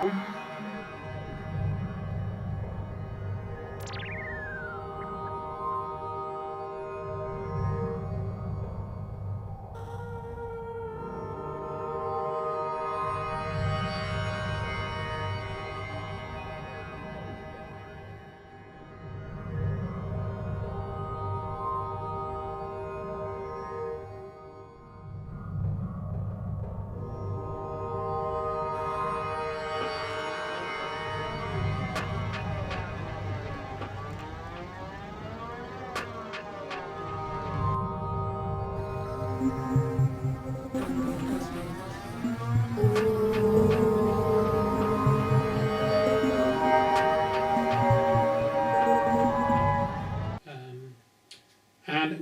And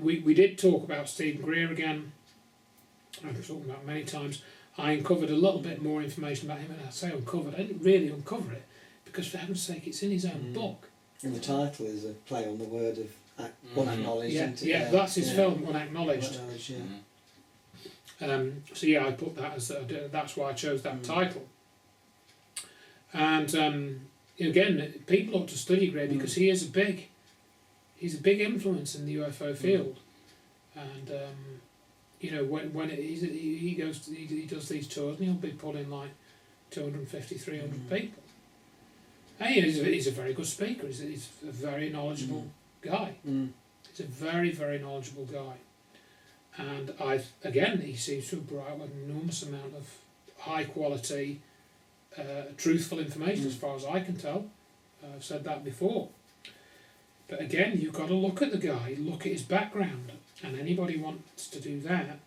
we did talk about Steven Greer again. I've talked about many times. I uncovered a little bit more information about him, and I say uncovered, I didn't really uncover it, because for heaven's sake, it's in his own book. And the title is a play on the word of unacknowledged. Yeah, that's his film, Unacknowledged. Unacknowledged, yeah. So yeah, I put that as that's why I chose that title. And again, people ought to study Greer because he's a big influence in the UFO field. And you know, when he does these tours, and he'll be pulling like 250, 300 people. And he's a very good speaker. He's a very knowledgeable guy. He's a very, very knowledgeable guy. And he seems to have brought out an enormous amount of high quality, truthful information as far as I can tell. I've said that before. But again, you've got to look at the guy, look at his background, and anybody who wants to do that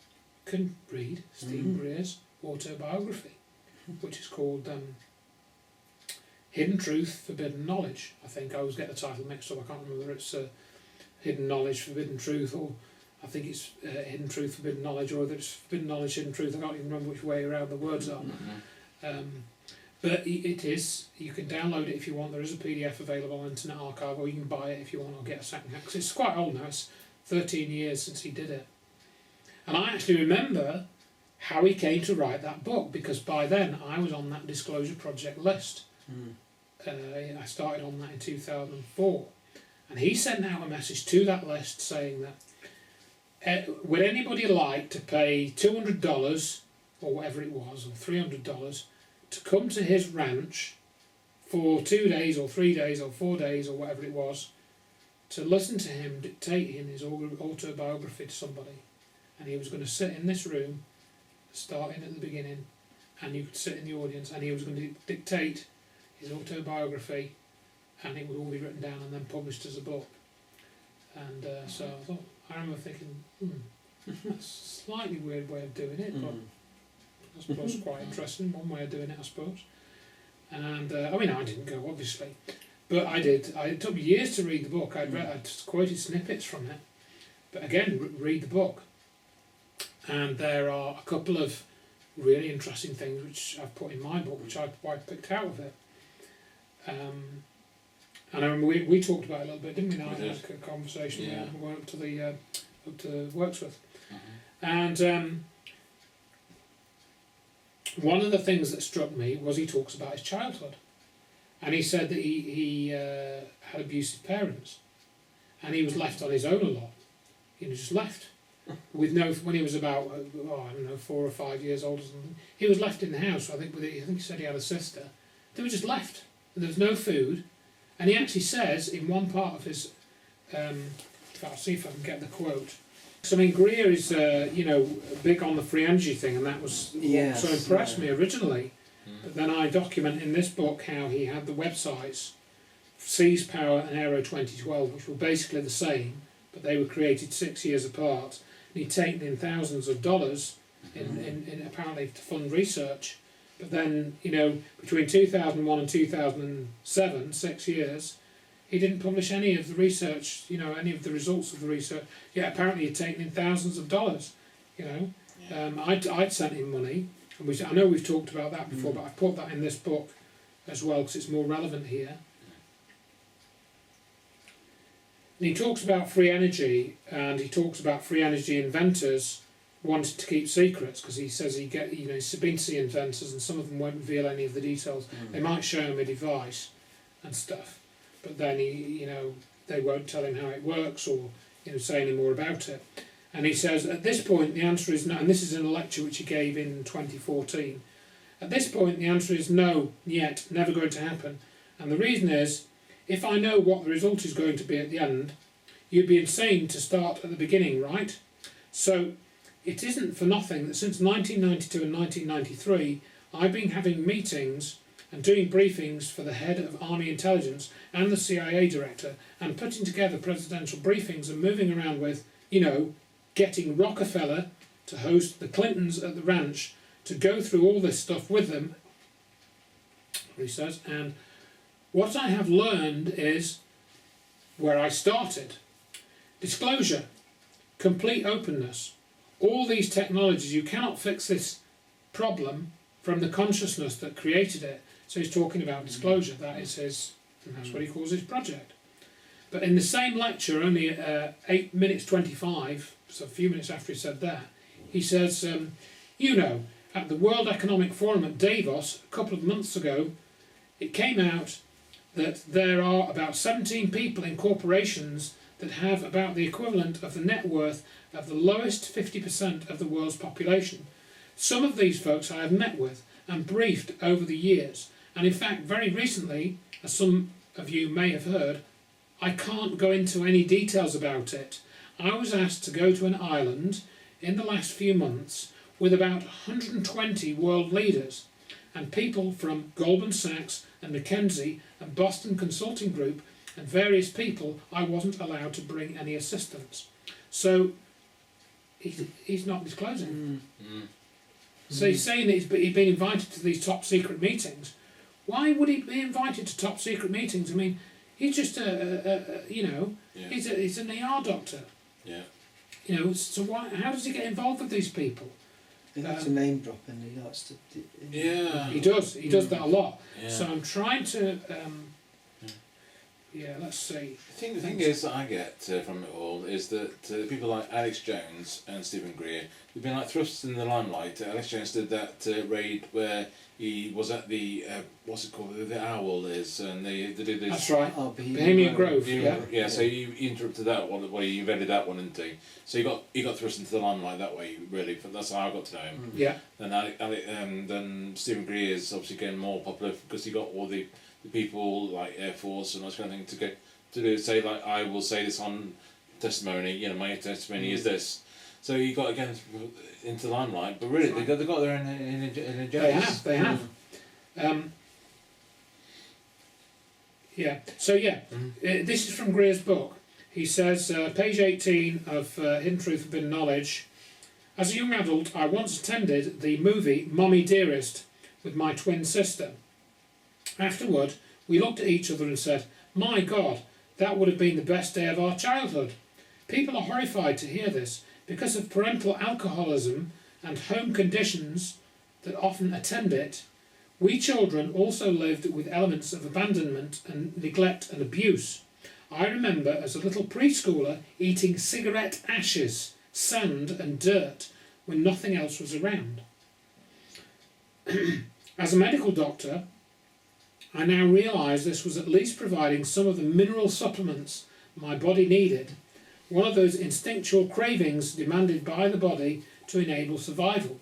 can read Steven Greer's autobiography, which is called Hidden Truth, Forbidden Knowledge. I think I always get the title mixed up. I can't remember whether it's Hidden Knowledge, Forbidden Truth, or I think it's Hidden Truth, Forbidden Knowledge, or whether it's Forbidden Knowledge, Hidden Truth. I can't even remember which way around the words are. But it is, you can download it if you want. There is a PDF available on Internet Archive, or you can buy it if you want, or get a second hand, because it's quite old now. It's 13 years since he did it. And I actually remember how he came to write that book, because by then I was on that Disclosure Project list. I started on that in 2004. And he sent out a message to that list saying that would anybody like to pay $200 or whatever it was, or $300, to come to his ranch for 2 days or 3 days or 4 days or whatever it was, to listen to him dictating his autobiography to somebody. And he was going to sit in this room, starting at the beginning, and you could sit in the audience, and he was going to dictate his autobiography, and it would all be written down and then published as a book. And so I remember thinking, that's a slightly weird way of doing it, but I suppose quite interesting, one way of doing it, I suppose. And I mean, I didn't go, obviously, but I did. It took me years to read the book. I'd quoted snippets from it, but again, read the book. And there are a couple of really interesting things which I've put in my book, which I picked out of it. And I remember we talked about it a little bit, didn't we? Now I had a conversation when we went up to Worksworth, and one of the things that struck me was he talks about his childhood, and he said that he had abusive parents, and he was left on his own a lot. He was just left with when he was about 4 or 5 years old or something. He was left in the house. I think he said he had a sister. They were just left. There was no food, and he actually says in one part of his, I'll see if I can get the quote. So I mean, Greer is big on the free energy thing, and that was what so impressed me originally. But then I document in this book how he had the websites Seize Power and Aero 2012, which were basically the same, but they were created 6 years apart. And he'd taken in thousands of dollars in apparently to fund research. But then, between 2001 and 2007, 6 years, he didn't publish any of the research, any of the results of the research. Yeah, apparently he'd taken in thousands of dollars, I'd sent him money, and I know we've talked about that before, but I've put that in this book as well because it's more relevant here. And he talks about free energy, and he talks about free energy inventors wanted to keep secrets, because he says he's been to see inventors and some of them won't reveal any of the details. They might show him a device and stuff, but then they won't tell him how it works or say any more about it. And he says at this point the answer is no, and this is in a lecture which he gave in 2014. At this point the answer is no, yet, never going to happen. And the reason is, if I know what the result is going to be at the end, you'd be insane to start at the beginning, right? So it isn't for nothing that since 1992 and 1993 I've been having meetings and doing briefings for the head of Army Intelligence and the CIA director, and putting together presidential briefings and moving around with, getting Rockefeller to host the Clintons at the ranch to go through all this stuff with them, he says, and what I have learned is where I started. Disclosure, complete openness. All these technologies, you cannot fix this problem from the consciousness that created it. So he's talking about disclosure, that is his, and that's what he calls his project. But in the same lecture, only 8 minutes 25, so a few minutes after he said that, he says, at the World Economic Forum at Davos a couple of months ago, it came out that there are about 17 people in corporations that have about the equivalent of the net worth of the lowest 50% of the world's population. Some of these folks I have met with and briefed over the years, and in fact very recently, as some of you may have heard, I can't go into any details about it. I was asked to go to an island in the last few months with about 120 world leaders and people from Goldman Sachs and McKinsey and Boston Consulting Group and various people. I wasn't allowed to bring any assistance. So he's not disclosing. So he's saying that he's been invited to these top secret meetings. Why would he be invited to top secret meetings? I mean, he's just he's an ER doctor. Yeah. So how does he get involved with these people? He likes to name drop and he likes to... Yeah. He does that a lot. Yeah. So I'm trying to... let's see. The thing is that I get from it all is that people like Alex Jones and Steven Greer, they've been thrust in the limelight. Alex Jones did that raid where he was at the what's it called, the Owl is, and they did this. That's right. Bohemian Grove. Yeah. So he interrupted that one. Well, he invented that one, didn't he? So he got thrust into the limelight that way. Really, that's how I got to know him. Yeah. Then Steven Greer is obviously getting more popular because he got all the people like Air Force and that kind of thing to get to say like, I will say this on testimony. My testimony is this. So he got again into the limelight, but really they got there in a jazz. They have. So this is from Greer's book. He says, page 18 of Hidden Truth, Forbidden Knowledge. As a young adult, I once attended the movie Mommy Dearest with my twin sister. Afterward, we looked at each other and said, "My God, that would have been the best day of our childhood." People are horrified to hear this because of parental alcoholism and home conditions that often attend it. We children also lived with elements of abandonment and neglect and abuse. I remember as a little preschooler eating cigarette ashes, sand and dirt when nothing else was around. As a medical doctor, I now realise this was at least providing some of the mineral supplements my body needed, one of those instinctual cravings demanded by the body to enable survival.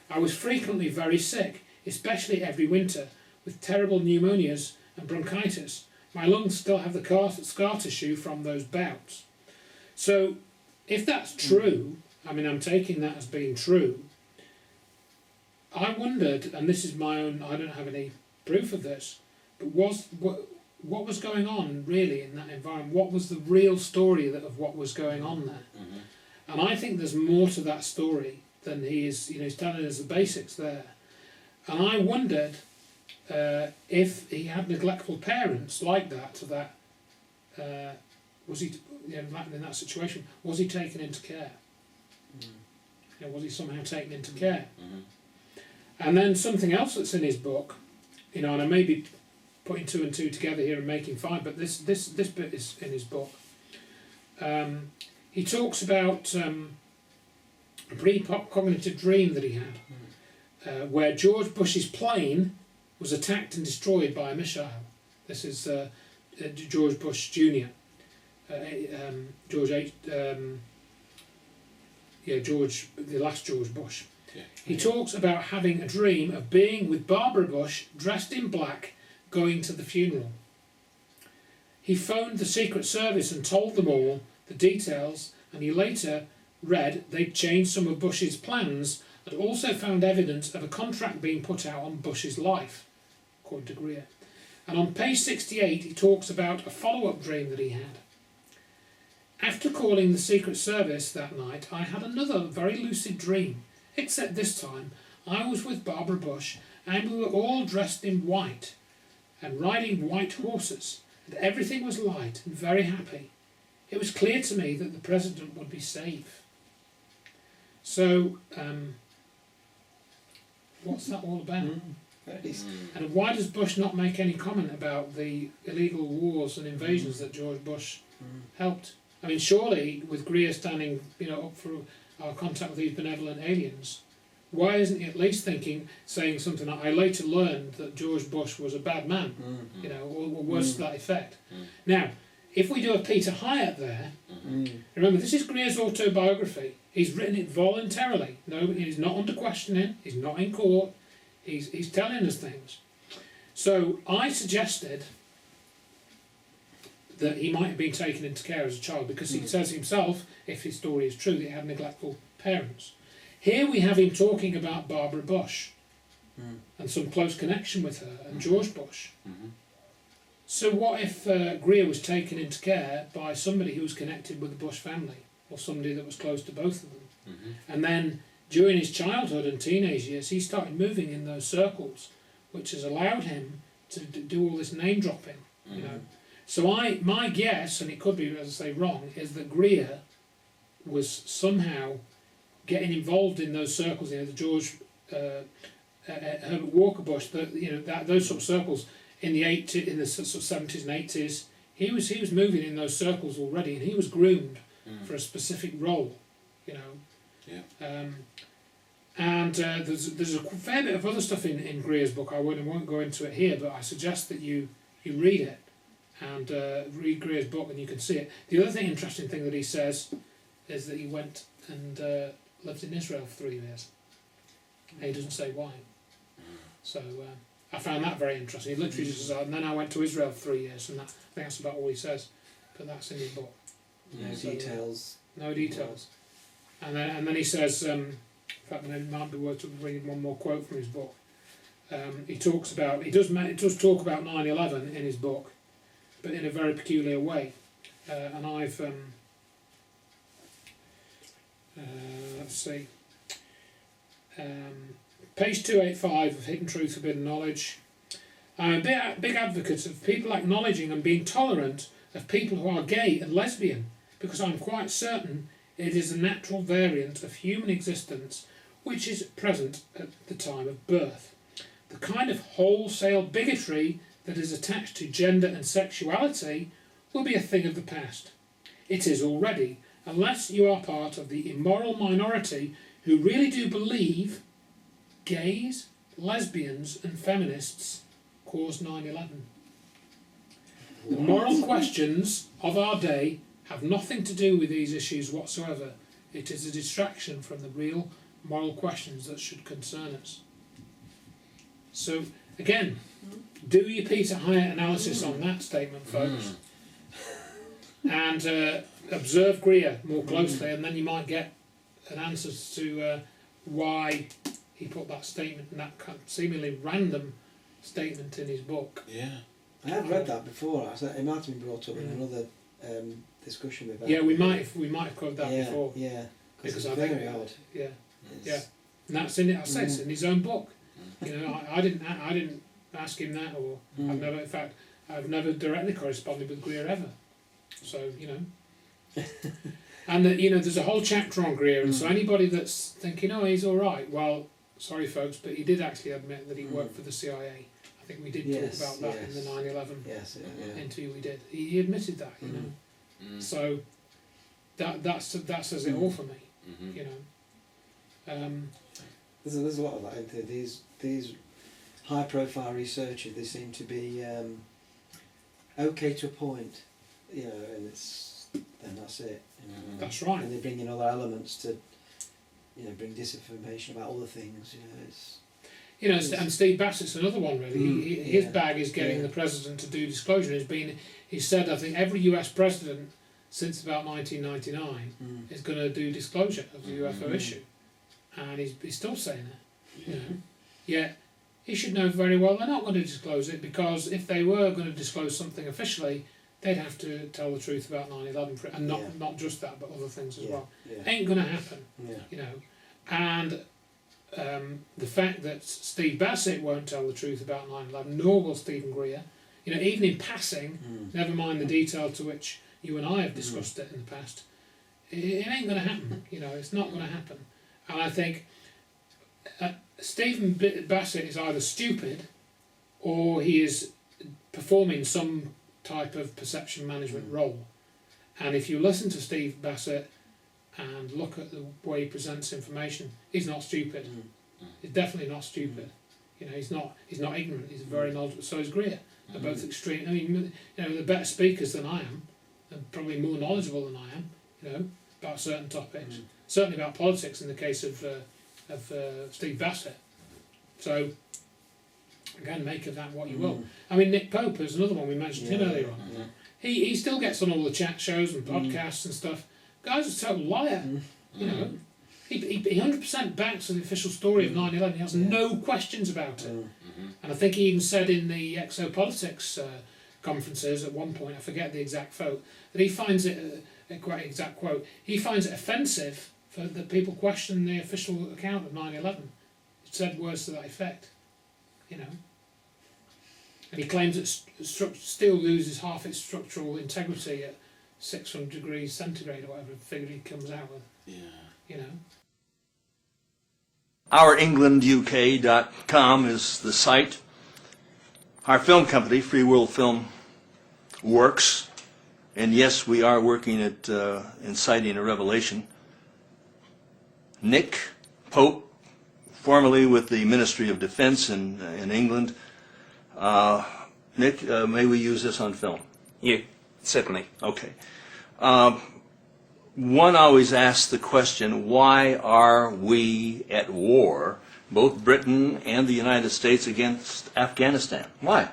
I was frequently very sick, especially every winter, with terrible pneumonias and bronchitis. My lungs still have the scar tissue from those bouts. So, if that's true, I'm taking that as being true, I wondered, and this is my own, I don't have any proof of this, but what was going on really in that environment? What was the real story of what was going on there? And I think there's more to that story than he's telling us the basics there. And I wondered if he had neglectful parents like that, was he in that situation? Was he taken into care? Was he somehow taken into care? And then something else that's in his book, and I may be putting two and two together here and making five, but this bit is in his book. He talks about a pre-cognitive dream that he had, where George Bush's plane was attacked and destroyed by a missile. This is George Bush Jr. The last George Bush. Yeah. He talks about having a dream of being with Barbara Bush, dressed in black, going to the funeral. He phoned the Secret Service and told them all the details, and he later read they'd changed some of Bush's plans and also found evidence of a contract being put out on Bush's life, according to Greer. And on page 68 he talks about a follow-up dream that he had. After calling the Secret Service that night, I had another very lucid dream, except this time I was with Barbara Bush and we were all dressed in white and riding white horses, and everything was light and very happy. It was clear to me that the President would be safe. So, what's that all about? And why does Bush not make any comment about the illegal wars and invasions that George Bush helped? I mean, surely with Greer standing, up for our contact with these benevolent aliens, why isn't he at least saying something like, I later learned that George Bush was a bad man, or worse to that effect. Now, if we do a Peter Hyatt there, remember this is Greer's autobiography. He's written it voluntarily. No, he's not under questioning. He's not in court. He's telling us things. So I suggested that he might have been taken into care as a child, because he says himself, if his story is true, that he had neglectful parents. Here we have him talking about Barbara Bush and some close connection with her and George Bush. So what if Greer was taken into care by somebody who was connected with the Bush family, or somebody that was close to both of them? And then during his childhood and teenage years he started moving in those circles, which has allowed him to do all this name dropping, So my guess, and it could be, as I say, wrong, is that Greer was somehow getting involved in those circles, the George Herbert Walker Bush, those sort of circles in the sort of 70s and 80s. He was moving in those circles already, and he was groomed for a specific role, And there's a fair bit of other stuff in Greer's book. I won't go into it here, but I suggest that you read it and read Greer's book, and you can see it. The other interesting thing that he says is that he went and lived in Israel for 3 years. And he doesn't say why. So I found that very interesting. He literally just says, and then I went to Israel for 3 years, and I think that's about all he says. But that's in his book. No details. No details. And then he says, in fact, it might be worth reading one more quote from his book. He talks about, he does talk about 9/11 in his book, but in a very peculiar way. And I've, let's see, page 285 of Hidden Truth, Forbidden Knowledge. I'm a big advocate of people acknowledging and being tolerant of people who are gay and lesbian, because I'm quite certain it is a natural variant of human existence which is present at the time of birth. The kind of wholesale bigotry that is attached to gender and sexuality will be a thing of the past. It is already, unless you are part of the immoral minority who really do believe gays, lesbians and feminists caused 9/11. The moral questions of our day have nothing to do with these issues whatsoever. It is a distraction from the real moral questions that should concern us. So, again, do your Peter Hyatt analysis on that statement, folks. And observe Greer more closely, and then you might get an answer to why he put that statement, and that kind of seemingly random statement in his book. Yeah. I had read that before. It might have been brought up in another discussion with that. Yeah, we might have covered that before. Yeah, because it's I very think odd. Yeah, yeah, and that's in it. I say it's in his own book. I didn't ask him that, or I've never directly corresponded with Greer ever. So and there's a whole chapter on Greer, and so anybody that's thinking, oh, he's all right, well, sorry folks, but he did actually admit that he worked for the CIA. I think we did talk about that in the 9/11 interview we did. He admitted that, So that says it all for me, There's a lot of that, isn't there? These high-profile researchers, they seem to be okay to a point, you know, and then that's it. You know? That's right. And they bring in other elements to, you know, bring disinformation about other things. You know, and Steve Bassett's another one really. His yeah. bag is getting the president to do disclosure. He's said, I think every US president since about 1999 is going to do disclosure of the UFO issue, and he's still saying it. You know, yet he should know very well they're not going to disclose it, because if they were going to disclose something officially, they'd have to tell the truth about 9/11, and not just that, but other things as well. Yeah. Ain't going to happen. Yeah. You know, and the fact that Steve Bassett won't tell the truth about 9/11, nor will Steven Greer, you know, even in passing, never mind the detail to which you and I have discussed it in the past, it ain't going to happen. You know, it's not going to happen. And I think Stephen Bassett is either stupid, or he is performing some type of perception management role. And if you listen to Steve Bassett and look at the way he presents information, he's not stupid. He's definitely not stupid. You know, he's not ignorant. He's very knowledgeable. So is Greer. They're both extreme. I mean, you know, they're better speakers than I am, and probably more knowledgeable than I am. You know, about certain topics. Certainly about politics in the case of Steve Bassett. So again, make of that what you will. I mean, Nick Pope is another one, we mentioned him earlier on. He still gets on all the chat shows and podcasts and stuff. Guy's a total liar. You know, he 100% backs the official story of 9/11. He has no questions about it. And I think he even said in the exopolitics conferences at one point, I forget the exact quote, that he finds it a quite exact quote. He finds it offensive that people question the official account of 9/11. It said words to that effect. You know. And he claims that steel loses half its structural integrity at 600 degrees centigrade or whatever figure he comes out with. Yeah. You know. OurEnglandUK.com is the site. Our film company, Free World Film Works, and yes, we are working at inciting a revelation. Nick Pope, formerly with the Ministry of Defense in England. Nick, may we use this on film? Yeah, certainly. Okay. One always asks the question, why are we at war, both Britain and the United States, against Afghanistan? Why?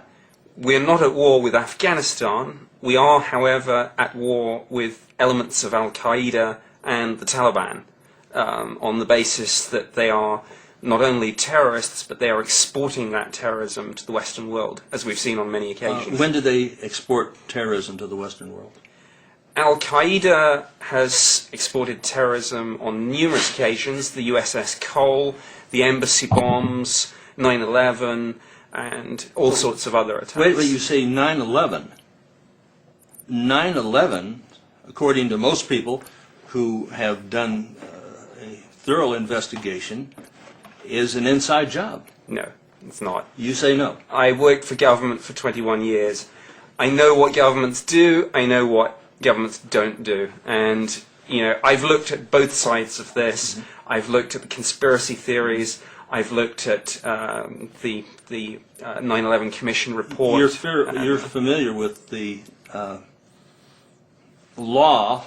We're not at war with Afghanistan. We are, however, at war with elements of Al-Qaeda and the Taliban, on the basis that they are not only terrorists, but they are exporting that terrorism to the Western world, as we've seen on many occasions. When did they export terrorism to the Western world? Al-Qaeda has exported terrorism on numerous occasions, the USS Cole, the embassy bombs, 9/11, and all sorts of other attacks. Wait, you say 9/11. 9/11, according to most people who have done a thorough investigation, is an inside job. No, it's not. You say no. I worked for government for 21 years. I know what governments do, I know what governments don't do. And, you know, I've looked at both sides of this. I've looked at the conspiracy theories. I've looked at the 9/11 Commission report. You're familiar with the law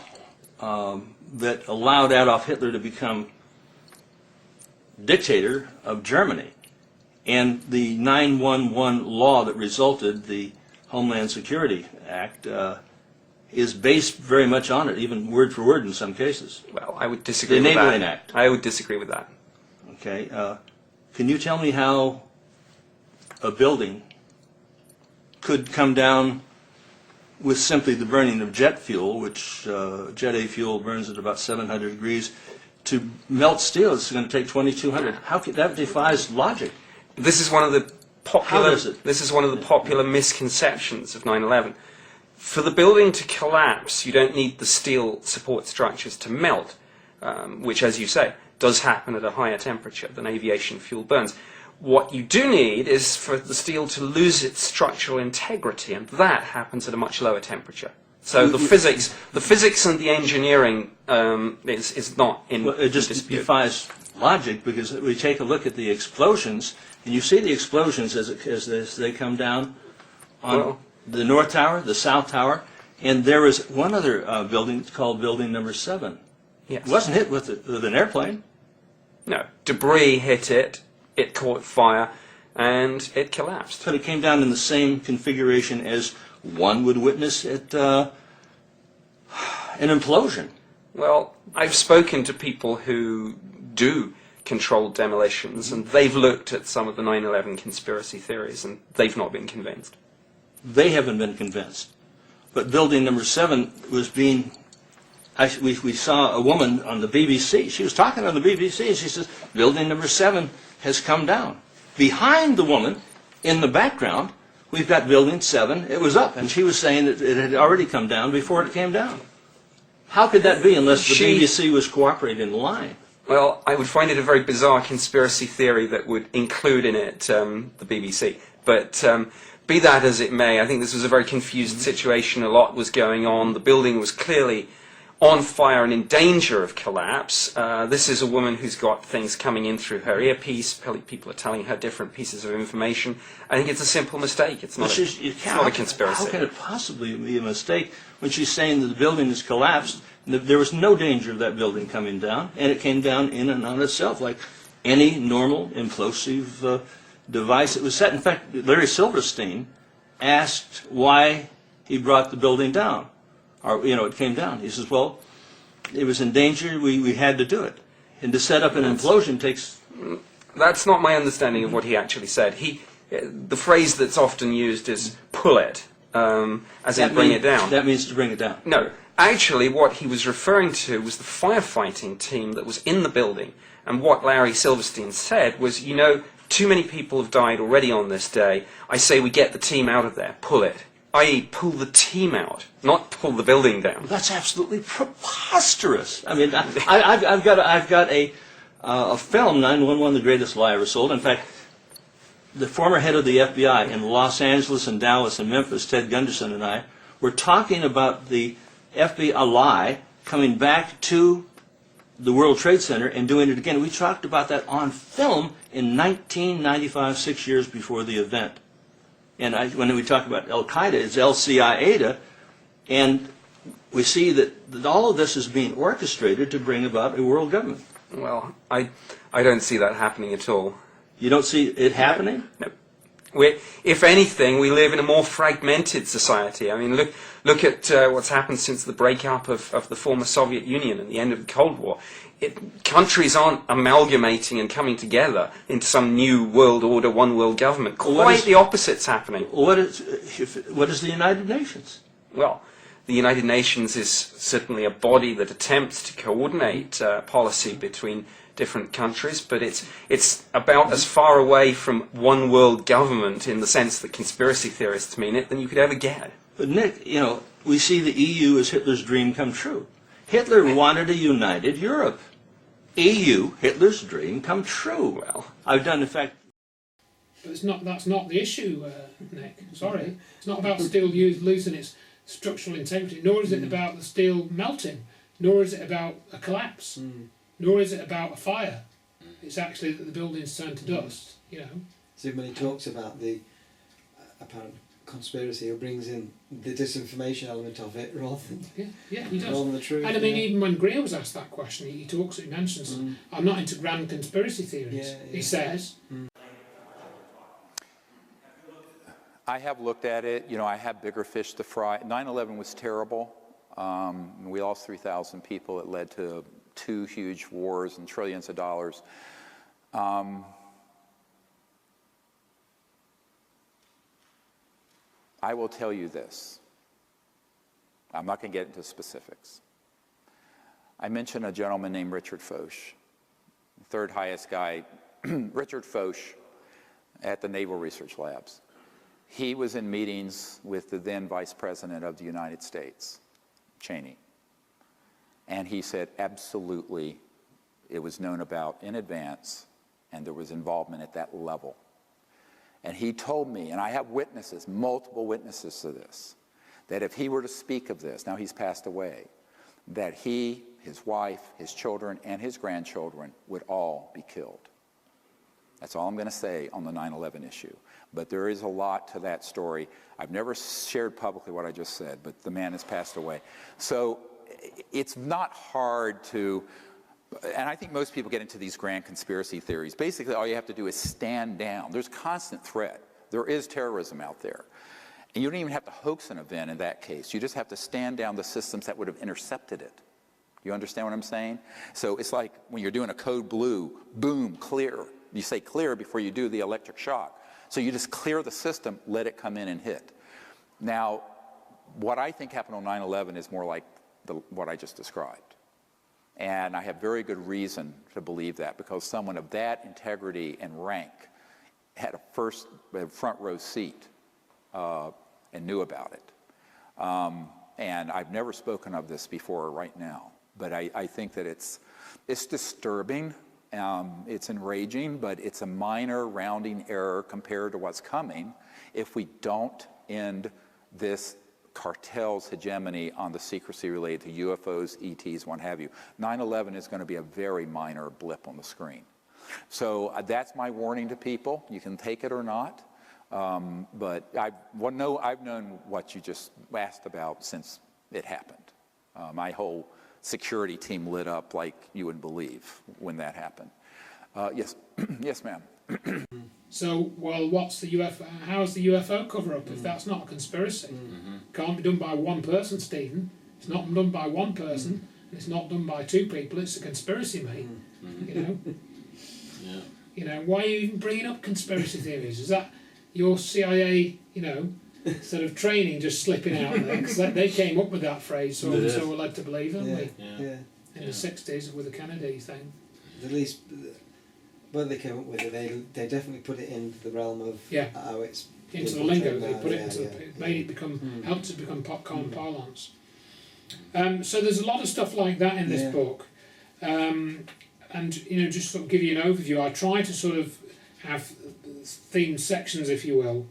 that allowed Adolf Hitler to become dictator of Germany, and the 9/11 law that resulted, the Homeland Security Act, is based very much on it, even word for word in some cases. Well, I would disagree The with that. Enabling Act. I would disagree with that. Okay, can you tell me how a building could come down with simply the burning of jet fuel, which jet A fuel burns at about 700 degrees, to melt steel? It's going to take 2,200. How could that defies logic? This is one of the popular. How is it? This is one of the popular misconceptions of 9/11. For the building to collapse, you don't need the steel support structures to melt, which, as you say, does happen at a higher temperature than aviation fuel burns. What you do need is for the steel to lose its structural integrity, and that happens at a much lower temperature. So the physics and the engineering is not in Well, it just dispute. defies logic, because we take a look at the explosions, and you see the explosions as they come down on the North Tower, the South Tower, and there was one other building called Building Number 7. Yes. It wasn't hit with an airplane. No, debris hit it, it caught fire, and it collapsed. But it came down in the same configuration as one would witness at an implosion. Well, I've spoken to people who do controlled demolitions, and they've looked at some of the 9/11 conspiracy theories, and they've not been convinced. They haven't been convinced. But Building Number 7 was being... We saw a woman on the BBC. She was talking on the BBC, and she says, Building Number 7 has come down. Behind the woman, in the background, we've got Building 7. It was up, and she was saying that it had already come down before it came down. How could that be unless the BBC was cooperating and lying? Well, I would find it a very bizarre conspiracy theory that would include in it the BBC. But be that as it may, I think this was a very confused situation. A lot was going on. The building was clearly on fire and in danger of collapse. This is a woman who's got things coming in through her earpiece. People are telling her different pieces of information. I think it's a simple mistake. It's not, it's not a conspiracy. How can it possibly be a mistake when she's saying that the building has collapsed? There was no danger of that building coming down, and it came down in and on itself like any normal implosive device. It was set. In fact, Larry Silverstein asked why he brought the building down. Or, it came down. He says, well, it was in danger, we had to do it. And to set up an implosion takes... That's not my understanding of what he actually said. The phrase that's often used is pull it, as in bring it down. That means to bring it down. No. Actually, what he was referring to was the firefighting team that was in the building. And what Larry Silverstein said was, too many people have died already on this day. I say we get the team out of there. Pull it. I.e., pull the team out, not pull the building down. That's absolutely preposterous. I mean, I've got a film, 911, The Greatest Lie Ever Sold. In fact, the former head of the FBI in Los Angeles and Dallas and Memphis, Ted Gunderson, and I were talking about the FBI lie coming back to the World Trade Center and doing it again. We talked about that on film in 1995, 6 years before the event. And when we talk about Al-Qaeda, it's El-Qaeda, and we see that all of this is being orchestrated to bring about a world government. Well, I don't see that happening at all. You don't see it happening? No. If anything, we live in a more fragmented society. I mean, look at what's happened since the breakup of the former Soviet Union and the end of the Cold War. Countries aren't amalgamating and coming together into some new world order, one world government. Quite the opposite's happening. What is the United Nations? Well, the United Nations is certainly a body that attempts to coordinate policy between different countries, but it's about as far away from one world government in the sense that conspiracy theorists mean it than you could ever get. But Nick, we see the EU as Hitler's dream come true. Hitler wanted a united Europe. EU, Hitler's dream come true. Well, I've done, in fact... But that's not the issue, Nick. Sorry. It's not about steel losing its structural integrity, nor is it about the steel melting, nor is it about a collapse, nor is it about a fire. It's actually that the building's turned to dust, So when he talks about the apparent conspiracy, he brings in the disinformation element of it rather than he does. rather than the truth. And I mean, even when Greer was asked that question, he mentions, I'm not into grand conspiracy theories. He says. I have looked at it. I have bigger fish to fry. 9/11 was terrible. We lost 3,000 people. It led to 2 huge wars and trillions of dollars. I will tell you this. I'm not going to get into specifics. I mentioned a gentleman named Richard Foch, the third highest guy, Richard Foch, at the Naval Research Labs. He was in meetings with the then Vice President of the United States, Cheney. And he said, absolutely, it was known about in advance, and there was involvement at that level. And he told me, and I have witnesses, multiple witnesses to this, that if he were to speak of this, now he's passed away, that he, his wife, his children, and his grandchildren would all be killed. That's all I'm going to say on the 9/11 issue. But there is a lot to that story. I've never shared publicly what I just said, but the man has passed away. So it's not hard to, and I think most people get into these grand conspiracy theories. Basically, all you have to do is stand down. There's constant threat. There is terrorism out there. And you don't even have to hoax an event in that case. You just have to stand down the systems that would have intercepted it. You understand what I'm saying? So it's like when you're doing a code blue, boom, clear. You say clear before you do the electric shock. So you just clear the system, let it come in and hit. Now, what I think happened on 9/11 is more like what I just described. And I have very good reason to believe that, because someone of that integrity and rank had a front row seat and knew about it. And I've never spoken of this before right now, but I think that it's disturbing. It's enraging, but it's a minor rounding error compared to what's coming if we don't end this cartel's hegemony on the secrecy related to UFOs, ETs, what have you. 9/11 is going to be a very minor blip on the screen. So that's my warning to people. You can take it or not. But I've known what you just asked about since it happened. My whole security team lit up like you wouldn't believe when that happened. Yes, yes, ma'am. So, well, what's the UFO? How's the UFO cover-up if that's not a conspiracy? Can't be done by one person, Stephen. It's not done by one person, and it's not done by two people. It's a conspiracy, mate. You know. Yeah. You know, why are you even bringing up conspiracy theories? Is that your CIA, sort of training just slipping out there? Because they came up with that phrase, so we're led to believe, aren't we? Yeah. In the 60s with the Kennedy thing. At least, when they came up with it, they definitely put it in the realm of how it's into the been lingo. portrayed They now, put it into made it become helped it become common parlance. So there's a lot of stuff like that in this book, and just sort of give you an overview. I try to sort of have themed sections, if you will,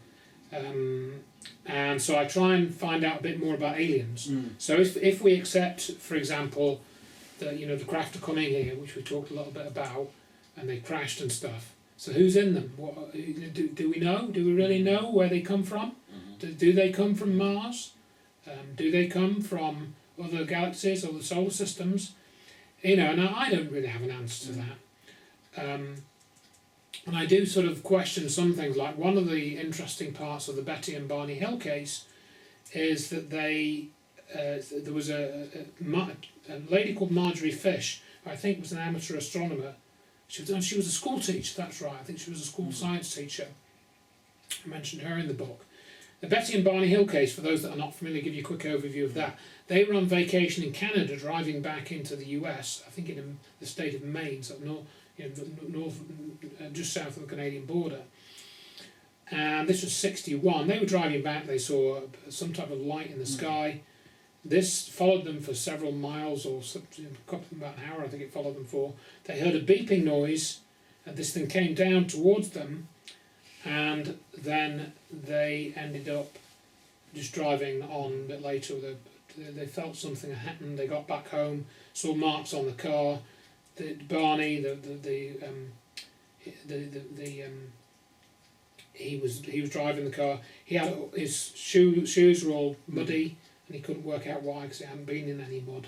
and so I try and find out a bit more about aliens. So if we accept, for example, that the craft are coming here, which we talked a little bit about, and they crashed and stuff. So who's in them? What do we know? Do we really know where they come from? Do they come from Mars? Do they come from other galaxies or the solar systems? And I don't really have an answer to that. And I do sort of question some things. Like one of the interesting parts of the Betty and Barney Hill case is that there was a lady called Marjorie Fish, who I think was an amateur astronomer. She was a school teacher, that's right. I think she was a school science teacher. I mentioned her in the book. The Betty and Barney Hill case, for those that are not familiar, give you a quick overview of that. They were on vacation in Canada, driving back into the US, I think in the state of Maine, so north, just south of the Canadian border. And this was 1961. They were driving back, they saw some type of light in the sky. This followed them for several miles, or about an hour I think it followed them for. They heard a beeping noise, and this thing came down towards them, and then they ended up just driving on a bit later. They felt something had happened. They got back home, saw marks on the car. Barney, he was driving the car. He had his shoes were all muddy. And he couldn't work out why, because he hadn't been in any mud.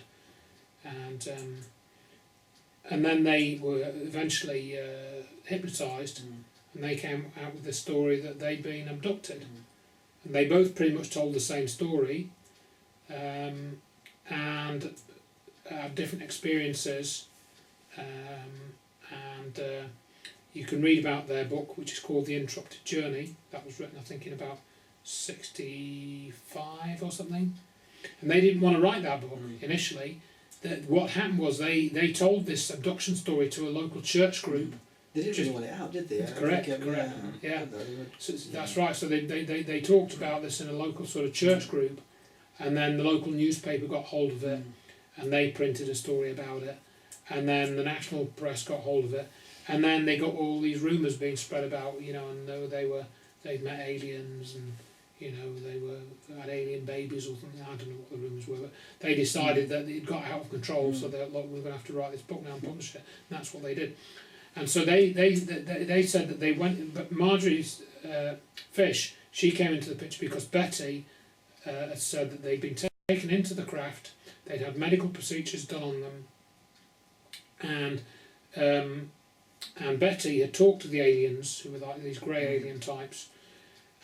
And then they were eventually hypnotised, and they came out with the story that they'd been abducted. And they both pretty much told the same story, and had different experiences. You can read about their book, which is called The Interrupted Journey. That was written, I think, in about 1965 or something. And they didn't want to write that book initially. What happened was they told this abduction story to a local church group. They didn't really want it out, did they? Correct. Yeah. So that's right. So they talked about this in a local sort of church group, and then the local newspaper got hold of it, and they printed a story about it, and then the national press got hold of it, and then they got all these rumours being spread about, and they'd met aliens, and you know, they had alien babies or something. I don't know what the rumours were, but they decided that it got out of control, so they're like, we're going to have to write this book now and publish it. And that's what they did. And so they said that they went, but Marjorie's fish, she came into the picture because Betty had said that they'd been taken into the craft, they'd had medical procedures done on them, and Betty had talked to the aliens, who were like these grey alien types,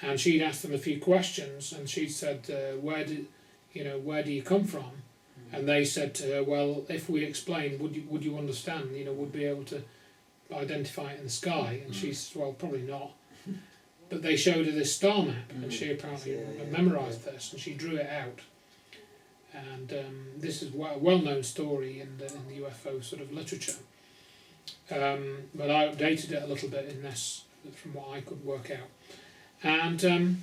and she'd asked them a few questions, and she'd said, where do you come from? And they said to her, well, if we explained, would you understand? You know, would be able to identify it in the sky? And she said, well, probably not. But they showed her this star map, and she apparently memorised this, and she drew it out. And this is a well-known story in the UFO sort of literature. But I updated it a little bit in this, from what I could work out. And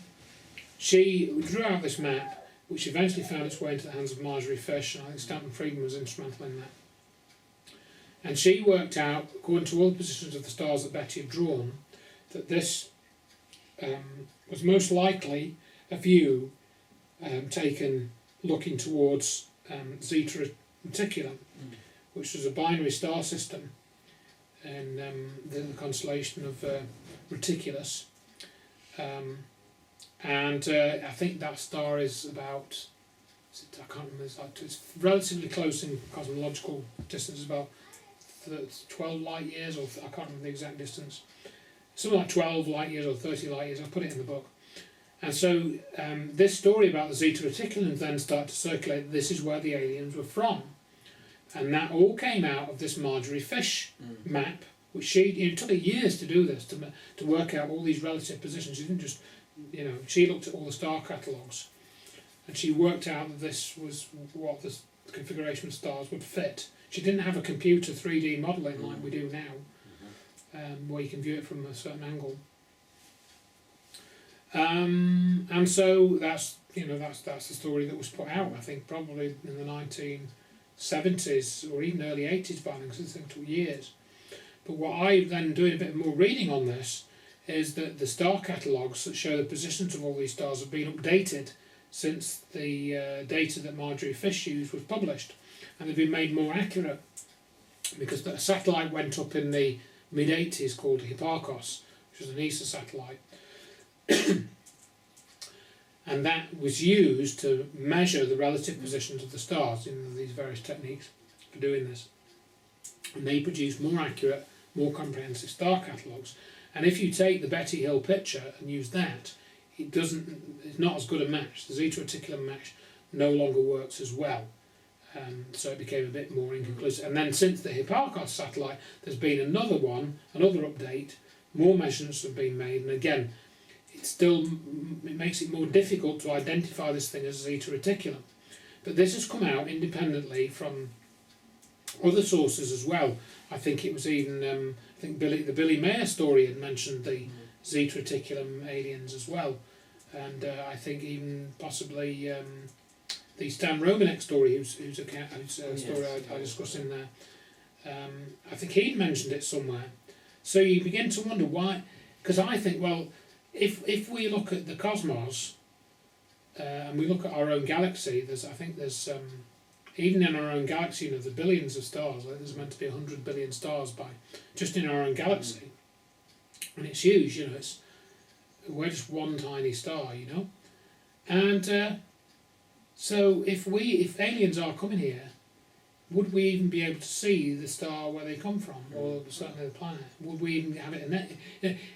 she drew out this map, which eventually found its way into the hands of Marjorie Fish, and I think Stanton Friedman was instrumental in that. And she worked out, according to all the positions of the stars that Betty had drawn, that this was most likely a view taken looking towards Zeta Reticuli, which was a binary star system in the constellation of Reticulus. And I think that star is about, I can't remember, it's relatively close in cosmological distance, about 12 light years, or I can't remember the exact distance. Something like 12 light years or 30 light years, I'll put it in the book. And so this story about the Zeta Reticulans then started to circulate, this is where the aliens were from. And that all came out of this Marjorie Fish map, which it took her years to do this, to work out all these relative positions. She didn't just, she looked at all the star catalogues, and she worked out that this was what the configuration of stars would fit. She didn't have a computer 3D modelling like we do now, where you can view it from a certain angle. And so that's the story that was put out, I think, probably in the 1970s or even early 80s by now, because this thing took years. But what I then, doing a bit more reading on this, is that the star catalogues that show the positions of all these stars have been updated since the data that Marjorie Fish used was published, and they've been made more accurate, because a satellite went up in the mid-80s called Hipparcos, which was an ESA satellite. And that was used to measure the relative positions of the stars in these various techniques for doing this. And they produced more accurate, more comprehensive star catalogues. And if you take the Betty Hill picture and use that, it's not as good a match. The Zeta Reticulum match no longer works as well. So it became a bit more inconclusive. And then since the Hipparcos satellite, there's been another update, more measurements have been made, and again, it makes it more difficult to identify this thing as Zeta Reticulum. But this has come out independently from other sources as well. I think it was even, the Billy Mayer story had mentioned the Zeta Reticulum aliens as well. And I think even possibly the Stan Romanek story, whose story I discussed in there, I think he'd mentioned it somewhere. So you begin to wonder why, because I think, well, if we look at the cosmos and we look at our own galaxy, there's even in our own galaxy, the billions of stars. There's meant to be 100 billion stars just in our own galaxy, and it's huge. We're just one tiny star, and so if aliens are coming here, would we even be able to see the star where they come from, or certainly the planet? Would we even have it in that?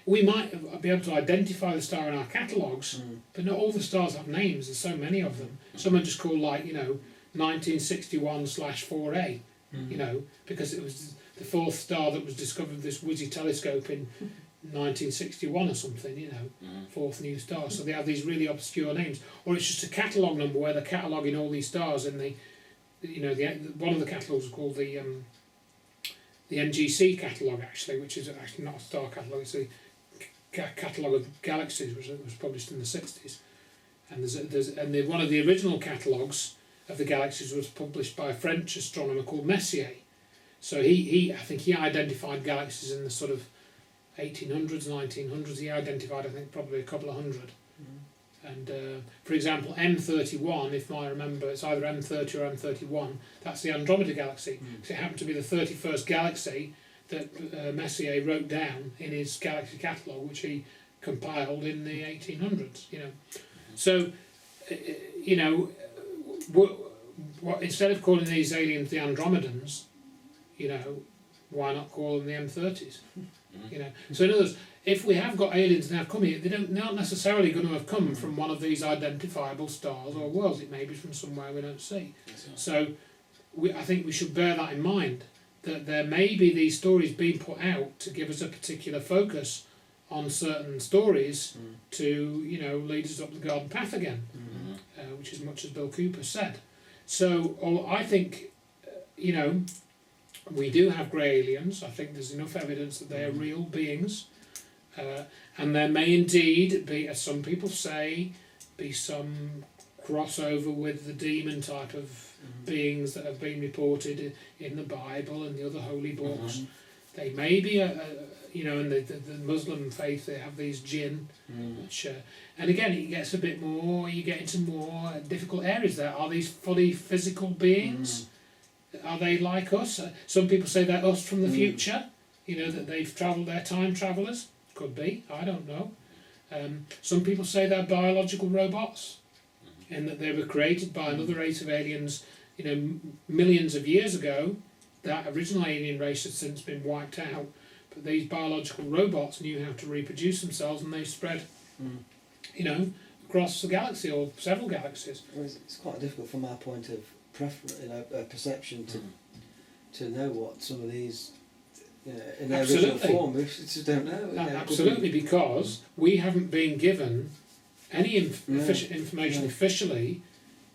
We might be able to identify the star in our catalogues, but not all the stars have names. There's so many of them. Some are just called 1961/4A, because it was the fourth star that was discovered with this Whizzy telescope in 1961 or something, fourth new star. So they have these really obscure names, or it's just a catalogue number where they're cataloguing all these stars in the. One of the catalogues is called the NGC catalogue, actually, which is actually not a star catalogue. It's a catalogue of galaxies, which was published in the 60s. And one of the original catalogues of the galaxies was published by a French astronomer called Messier. So I think he identified galaxies in the sort of 1800s, 1900s. He identified, I think, probably a couple of hundred. And for example, M31, if I remember, it's either M30 or M31. That's the Andromeda galaxy. So it happened to be the 31st galaxy that Messier wrote down in his galaxy catalogue, which he compiled in the 1800s. You know, so you know, what instead of calling these aliens the Andromedans, you know, why not call them the M30s? You know, so in other words, if we have got aliens now come here, they're not necessarily going to have come from one of these identifiable stars or worlds. It may be from somewhere we don't see. So I think we should bear that in mind, that there may be these stories being put out to give us a particular focus on certain stories to, you know, lead us up the garden path again, which is much as Bill Cooper said. So I think, you know, we do have grey aliens. I think there's enough evidence that they are real beings. And there may indeed be, as some people say, be some crossover with the demon type of beings that have been reported in the Bible and the other holy books. They may be, you know, in the Muslim faith, they have these jinn, which, and again, it gets a bit more, you get into more difficult areas there. Are these fully physical beings? Are they like us? Some people say they're us from the future, you know, that they've travelled, they're time travellers. Could be, I don't know. Some people say they're biological robots, and that they were created by another race of aliens, you know, millions of years ago. That original alien race has since been wiped out, but these biological robots knew how to reproduce themselves, and they spread, you know, across the galaxy or several galaxies. Well, it's quite difficult from our point of perception to know what some of these, you know, in their original form, we just don't know. Absolutely, because we haven't been given any information officially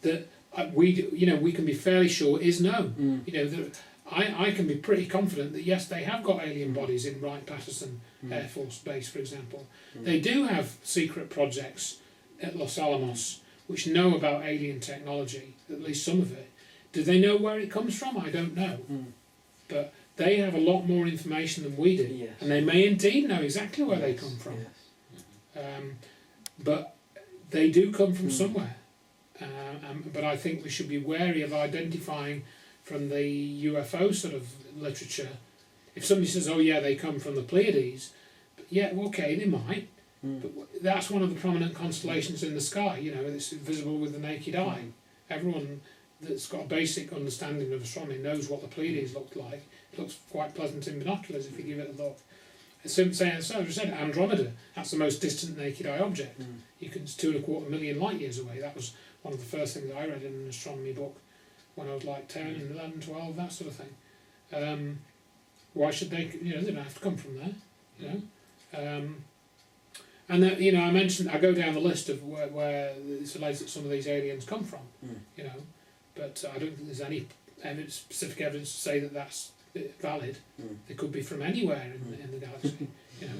that we can be fairly sure is known. You know, that I can be pretty confident that yes, they have got alien bodies in Wright-Patterson Air Force Base, for example. They do have secret projects at Los Alamos which know about alien technology, at least some of it. Do they know where it comes from? I don't know. But they have a lot more information than we do, and they may indeed know exactly where they come from. But they do come from somewhere. But I think we should be wary of identifying from the UFO sort of literature. If somebody says, oh yeah, they come from the Pleiades, yeah, okay, they might. But that's one of the prominent constellations in the sky, you know, it's visible with the naked eye. Everyone that's got a basic understanding of astronomy knows what the Pleiades looked like. It looks quite pleasant in binoculars if you give it a look. So as I said, Andromeda, that's the most distant naked eye object. It's 2.25 million light years away. That was one of the first things I read in an astronomy book when I was like 10 and 11, 12, that sort of thing. Why should they, you know, they don't have to come from there, you know. And then, you know, I go down the list of where it's alleged that some of these aliens come from, you know, but I don't think there's any specific evidence to say that that's valid. They could be from anywhere in the galaxy, you know.